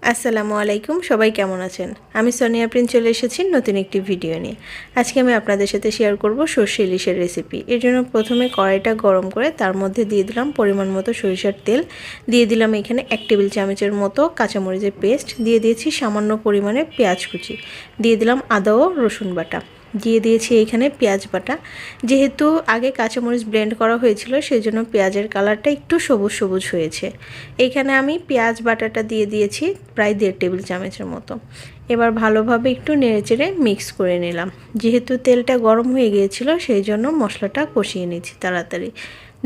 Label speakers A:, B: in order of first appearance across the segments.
A: আসসালামু আলাইকুম, সবাই কেমন আছেন? আমি সোনিয়া প্রিন্স চলে এসেছি নতুন একটি ভিডিও নিয়ে। আজকে আমি আপনাদের সাথে শেয়ার করব সর্ষে ইলিশের রেসিপি। এর জন্য প্রথমে কড়াইটা গরম করে তার মধ্যে দিয়ে দিলাম পরিমাণ মতো সরিষার তেল, দিয়ে দিলাম এখানে 1 টেবিল চামচের মতো কাঁচামরিচের পেস্ট, দিয়ে দিয়েছি সামান্য পরিমাণে পেঁয়াজ কুচি, দিয়ে দিলাম আদা ও রসুন বাটা, দিয়ে দিয়েছি এখানে পেঁয়াজ বাটা। যেহেতু আগে কাঁচামরিচ ব্লেন্ড করা হয়েছিল সেই জন্য পেঁয়াজের কালারটা একটু সবুজ সবুজ হয়েছে। এখানে আমি পেঁয়াজ বাটাটা দিয়ে দিয়েছি প্রায় 1.5 টেবিল চামচের মতো। এবার ভালোভাবে একটু নেড়েচেড়ে মিক্স করে নিলাম। যেহেতু তেলটা গরম হয়ে গিয়েছিল সেই জন্য মশলাটা কষিয়ে নিচ্ছি তাড়াতাড়ি।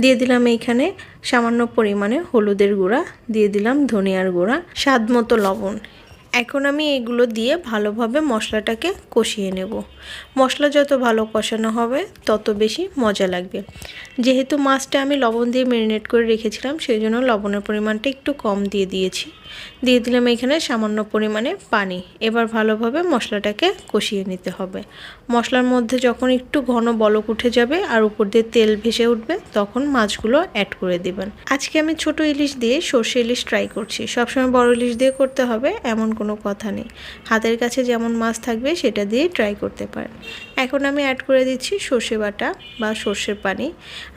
A: দিয়ে দিলাম এইখানে সামান্য পরিমাণে হলুদের গুঁড়া, দিয়ে দিলাম ধনিয়ার গুঁড়া, স্বাদ মতো লবণ। এখন আমি এগুলো দিয়ে ভালোভাবে মশলাটাকে কষিয়ে নেব। মশলা যত ভালো কষানো হবে তত বেশি মজা লাগবে। যেহেতু মাছটা আমি লবণ দিয়ে ম্যারিনেট করে রেখেছিলাম সেই জন্য লবণের পরিমাণটা একটু কম দিয়ে দিয়েছি। দিয়ে দিলাম এখানে সামান্য পরিমাণে পানি। এবার ভালোভাবে মশলাটাকে কষিয়ে নিতে হবে। মশলার মধ্যে যখন একটু ঘন বলক উঠে যাবে আর উপর দিয়ে তেল ভেসে উঠবে তখন মাছগুলো অ্যাড করে দেবেন। আজকে আমি ছোট ইলিশ দিয়ে সর্ষে ইলিশ ট্রাই করছি। সবসময় বড় ইলিশ দিয়ে করতে হবে এমন কোনো কথা নেই। হাতের কাছে যেমন মাছ থাকবে সেটা দিয়েই ট্রাই করতে পারেন। এখন আমি অ্যাড করে দিচ্ছি সর্ষে বাটা বা সর্ষের পানি।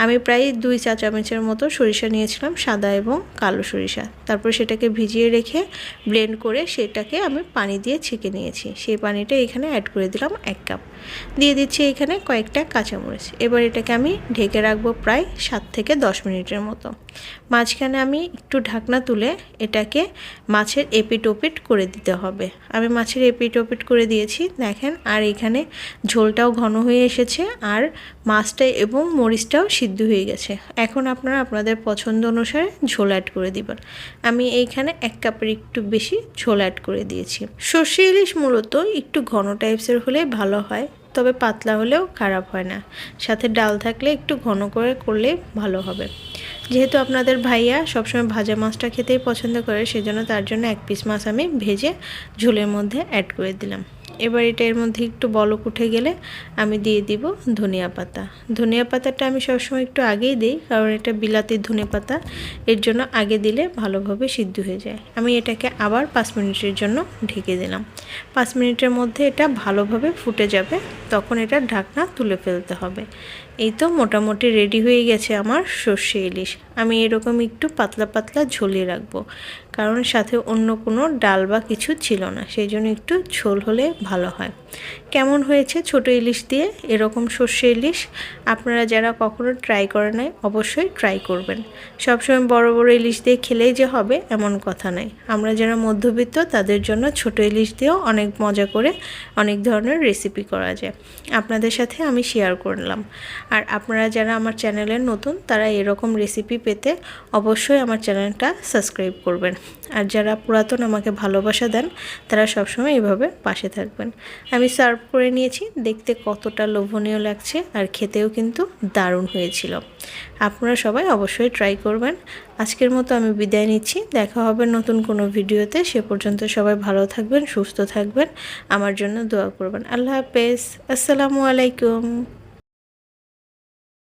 A: আমি প্রায় 2 চা চামচের মতো সরিষা নিয়েছিলাম, সাদা এবং কালো সরিষা। তারপর সেটাকে ভিজিয়ে রেখে ব্লেন্ড করে সেটাকে আমি পানি দিয়ে ছেঁকে নিয়েছি। সেই পানিটা এখানে অ্যাড করে দিলাম 1 কাপ। দিয়ে দিচ্ছি এখানে কয়েকটা কাঁচামরিচ। এবার এটাকে আমি ঢেকে রাখবো প্রায় 7 থেকে 10 মিনিটের মতো। মাঝখানে আমি একটু ঢাকনা তুলে এটাকে মাছের এপিট ওপিট করে দিতে হবে। আমি মাছের এপিট ওপিট করে দিয়েছি দেখেন। আর এখানে ঝোলটাও ঘন হয়ে এসেছে আর মাছটা এবং মরিচটাও সিদ্ধ হয়ে গেছে। এখন আপনারা আপনাদের পছন্দ অনুসারে ঝোল অ্যাড করে দিবেন। আমি এইখানে 1 কাপের একটু বেশি ঝোল অ্যাড করে দিয়েছি। সর্ষে ইলিশ মূলত একটু ঘন টাইপসের হলে ভালো হয়, তবে পাতলা হলেও খারাপ হয় না। সাথে ডাল থাকলে একটু ঘন করে করলে ভালো হবে। যেহেতু আপনাদের ভাইয়া সবসময় ভাজা মাছটা খেতেই পছন্দ করে সেজন্য তার জন্য 1 পিস মাছ আমি ভেজে ঝোলের মধ্যে অ্যাড করে দিলাম। এবার এটার মধ্যে একটু বলক উঠে গেলে আমি দিয়ে দিব ধনিয়া পাতা। ধনিয়া পাতাটা আমি সবসময় একটু আগেই দিই, কারণ এটা বিলাতি ধনিয়া পাতা, এর জন্য আগে দিলে ভালোভাবে সিদ্ধ হয়ে যায়। আমি এটাকে আবার 5 মিনিটের জন্য ঢেকে দিলাম। 5 মিনিটের মধ্যে এটা ভালোভাবে ফুটে যাবে, তখন এটা ঢাকনা তুলে ফেলতে হবে। এই তো মোটামুটি রেডি হয়ে গেছে আমার সর্ষে ইলিশ। আমি এরকম একটু পাতলা পাতলা ঝোলিয়ে রাখবো, কারণ সাথে অন্য কোনো ডাল বা কিছু ছিল না, সেই জন্য একটু ঝোল হলে ভালো হয়। কেমন হয়েছে ছোট ইলিশ দিয়ে এরকম সর্ষে ইলিশ? আপনারা যারা কখনো ট্রাই করেন নাই অবশ্যই ট্রাই করবেন। সবসময় বড় বড় ইলিশ দিয়ে খেলেই যে হবে এমন কথা নাই। আমরা যারা মধ্যবিত্ত তাদের জন্য ছোট ইলিশ দিয়েও অনেক মজা করে অনেক ধরনের রেসিপি করা যায়। আপনাদের সাথে আমি শেয়ার করলাম। আর আপনারা যারা আমার চ্যানেলে নতুন তারা এরকম রেসিপি পেতে অবশ্যই আমার চ্যানেলটা সাবস্ক্রাইব করবেন। আর যারা পুরাতন আমাকে ভালোবাসা দেন তারা সবসময় এভাবে পাশে থাকবেন। আমি সার্ভ করে নিয়েছি, দেখতে কতটা লোভনীয় লাগছে আর খেতেও কিন্তু দারুণ হয়েছিল। আপনারা সবাই অবশ্যই ট্রাই করবেন। আজকের মতো আমি বিদায় নিচ্ছি। দেখা হবে নতুন কোনো ভিডিওতে। সে পর্যন্ত সবাই ভালো থাকবেন, সুস্থ থাকবেন, আমার জন্য দোয়া করবেন। আল্লাহ হাফেজ। আসসালামু আলাইকুম।